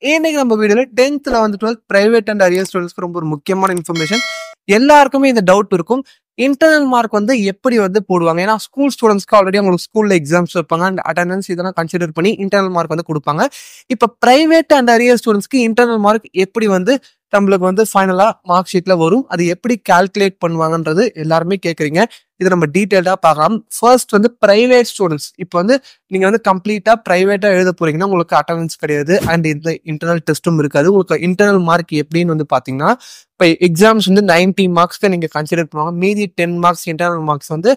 இன்னைக்கு நம்ம வீடியோல 10th 11th 12th private and arrear ஸ்டூடெண்ட்ஸ்க்கு ரொம்ப ஒரு முக்கியமான இன்ஃபர்மேஷன். எல்லாருக்குமே இந்த டவுட் இருக்கும். இன்டர்னல் மார்க் வந்து எப்படி வந்து போடுவாங்க? ஏன்னா ஸ்கூல் ஸ்டூடெண்ட்ஸ்க்கு ஆல்ரெடி அவங்களுக்கு ஸ்கூல்ல எக்ஸாம்ஸ் வைப்பாங்க அண்ட் அட்டெண்டன்ஸ் இதெல்லாம் கன்சிடர் பண்ணி இன்டர்னல் மார்க் வந்து கொடுப்பாங்க. இப்போ பிரைவேட் அண்ட் அரியர் ஸ்டூடெண்ட்ஸ்க்கு இன்டர்னல் மார்க் எப்படி வந்து நம்மளுக்கு வந்து ஃபைனலா மார்க் ஷீட்ல வரும், அது எப்படி கால்குலேட் பண்ணுவாங்கன்றது எல்லாருமே கேட்குறீங்க. இதை நம்ம டீட்டெயில்டா பார்க்கலாம். ஃபர்ஸ்ட் வந்து பிரைவேட் ஸ்டூடெண்ட்ஸ். இப்போ வந்து நீங்க வந்து கம்ப்ளீட்டா பிரைவேட்டா எழுத போறீங்கன்னா உங்களுக்கு அட்டெண்டன்ஸ் கிடையாது அண்ட் இந்த இன்டர்னல் டெஸ்ட்டும் இருக்காது. உங்களுக்கு இன்டர்னல் மார்க் எப்படின்னு வந்து பாத்தீங்கன்னா, இப்போ எக்ஸாம்ஸ் வந்து 90 மார்க்ஸ்க்கு நீங்க கன்சிடர் பண்ணுவாங்க. மீதி 10 மார்க்ஸ் இன்டர்னல் மார்க்ஸ் வந்து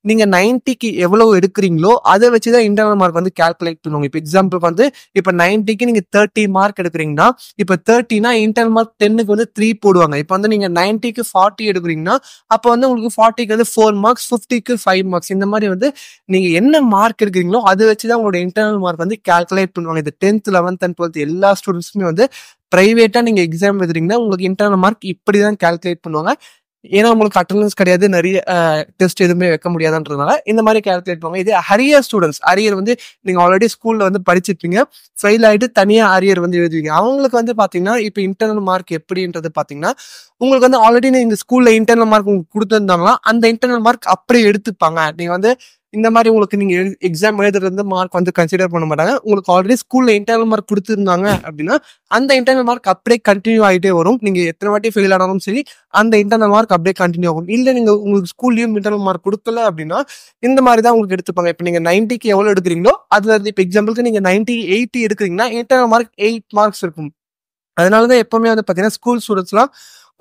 நீங்க 90க்கு எவ்வளவு எடுக்கிறீங்களோ அதை வச்சுதான் இன்டர்னல் மார்க் வந்து கால்குலேட் பண்ணுவாங்க. இப்போ எக்ஸாம்பிள் வந்து இப்போ 90க்கு நீங்க 30 மார்க் எடுக்கிறீங்கன்னா, இப்போ 30னா இன்டர்னல் மார்க் 10க்கு வந்து 3 போடுவாங்க. இப்போ வந்து நீங்க 90க்கு 40 எடுக்கிறீங்கன்னா அப்போ வந்து உங்களுக்கு 40க்கு வந்து 4 மார்க்ஸ், 50க்கு 5 மார்க்ஸ். இந்த மாதிரி வந்து நீங்க என்ன மார்க் எடுக்கிறீங்களோ அதை வச்சுதான் உங்களோட இன்டர்னல் மார்க் வந்து கால்குலேட் பண்ணுவாங்க. இது 10th 11th and 12th எல்லா ஸ்டூடெண்ட்ஸுமே வந்து பிரைவேட்டா நீங்க எக்ஸாம் எழுதுறீங்கன்னா உங்களுக்கு இன்டர்னல் மார்க் இப்படிதான் கால்குலேட் பண்ணுவாங்க. ஏன்னா உங்களுக்கு அட்டெண்டன்ஸ் கிடையாது, நிறைய டெஸ்ட் எதுவுமே வைக்க முடியாதுன்றதுனால இந்த மாதிரி கால்குலேட் பண்ணுவாங்க. இதே அரியர் ஸ்டூடெண்ட்ஸ், அரியர் வந்து நீங்க ஆல்ரெடி ஸ்கூல்ல வந்து படிச்சிருப்பீங்க, ஃபெயில் ஆயிட்டு தனியா அரியர் வந்து எழுதுவீங்க. அவங்களுக்கு வந்து பாத்தீங்கன்னா இப்போ இன்டர்னல் மார்க் எப்படின்றது பாத்தீங்கன்னா, உங்களுக்கு வந்து ஆல்ரெடி நீங்க ஸ்கூல்ல இன்டர்னல் மார்க் உங்களுக்கு கொடுத்துருந்தாங்களா அந்த இன்டர்னல் மார்க் அப்படியே எடுத்துப்பாங்க. நீங்க வந்து இந்த மாதிரி உங்களுக்கு நீங்க எக்ஸாம் எழுதுறது மார்க் வந்து கன்சிடர் பண்ண மாட்டாங்க. உங்களுக்கு ஆல்ரெடி ஸ்கூல்ல இன்டர்னல் மார்க் கொடுத்துருந்தாங்க அப்படின்னா அந்த இன்டர்னல் மார்க் அப்படியே கண்டினியூ ஆகிட்டே வரும். நீங்க எத்தனை வாட்டி ஃபெயில் ஆனாலும் சரி அந்த இன்டர்னல் மார்க் அப்படியே கண்டினியூ ஆகும். இல்லை நீங்க உங்களுக்கு ஸ்கூல்லயும் இன்டர்னல் மார்க் கொடுக்கல அப்படின்னா இந்த மாதிரி தான் உங்களுக்கு எடுத்துப்பாங்க. இப்போ நீங்க 90க்கு எவ்வளவு எடுக்கிறீங்களோ அதுல இருந்து இப்போ எக்ஸாம்பிளுக்கு நீங்க 90 80 எடுக்கிறீங்கன்னா இன்டர்னல் மார்க் 8 மார்க்ஸ் இருக்கும். அதனாலதான் எப்பவுமே வந்து பாத்தீங்கன்னா ஸ்கூல் ஸ்டூடெண்ட்ஸ்லாம்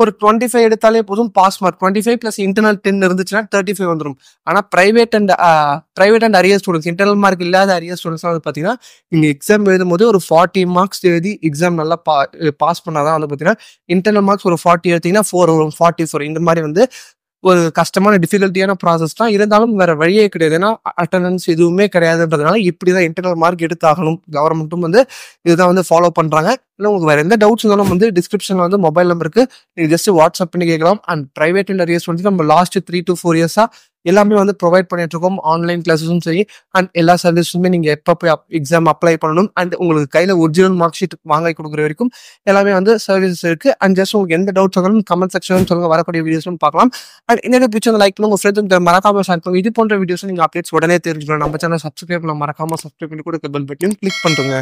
ஒரு 25 எடுத்தாலே போதும் பாஸ் மார்க். 25 பிளஸ் இன்டர்னல் 10 இருந்துச்சுன்னா 35 வந்துடும். ஆனா private and arrear students, internal mark இல்லாத அரியர் ஸ்டூடெண்ட்ஸ் வந்து பாத்தீங்கன்னா நீங்க எக்ஸாம் எழுதும் போது ஒரு 40 மார்க்ஸ் எழுதி எக்ஸாம் நல்லா பாஸ் பண்ணாதான் வந்து பாத்தீங்கன்னா இன்டர்னல் மார்க்ஸ் ஒரு 40 எடுத்தீங்கன்னா 4 வரும், 44. இந்த மாதிரி வந்து ஒரு கஷ்டமான டிஃபிகல்ட்டியான ப்ராசஸ் தான். இருந்தாலும் வேற வழியே கிடையாது. ஏன்னா அட்டெண்டன்ஸ் எதுவுமே கிடையாதுன்றதுனால இப்படிதான் இன்டர்னல் மார்க் எடுத்தாகணும். கவர்மெண்ட்டும் வந்து இதுதான் வந்து ஃபாலோ பண்றாங்க. இல்லை உங்களுக்கு வேற எந்த டவுட்ஸ் இருந்தாலும் வந்து டிஸ்கிரிப்ஷன்ல வந்து மொபைல் நம்பருக்கு நீங்க ஜஸ்ட் வாட்ஸ்அப் பண்ணி கேட்கலாம். அண்ட் பிரைவேட் அண்ட் அரியர்ஸ் வந்து நம்ம லாஸ்ட் 3 to 4 இயர்ஸா எல்லாமே வந்து ப்ரொவைட் பண்ணிட்டு இருக்கோம். ஆன்லைன் கிளாஸஸும் சரி அண்ட் எல்லா சர்வீஸுமே நீங்க எப்போ போய் எக்ஸாம் அப்ளை பண்ணணும் அண்ட் உங்களுக்கு கையில ஒரிஜினல் மார்க் ஷீட் வாங்கி கொடுக்குற வரைக்கும் எல்லாமே வந்து சர்வீசஸ் இருக்கு. அண்ட் ஜஸ்ட் உங்களுக்கு எந்த டவுட்ஸ் இருந்தாலும் கமெண்ட் செக்ஷன் சொல்லுங்க, வரக்கூடிய வீடியோஸும் பார்க்கலாம். அண்ட் இந்த பிடிச்ச லைக் பண்ணுங்க, உங்க ஃப்ரெண்ட்ஸ் மறக்காம ஷேர் பண்ணுங்க. இது போன்ற வீடியோஸ் நீங்க அப்டேட்ஸ் உடனே தெரிஞ்சுக்கலாம். நம்ம சேனல் சப்ஸ்கிரைப் பண்ண மறக்காம சப்ஸ்கிரைப் பண்ணி கூட பெல் பட்டன் கிளிக் பண்ணுங்க.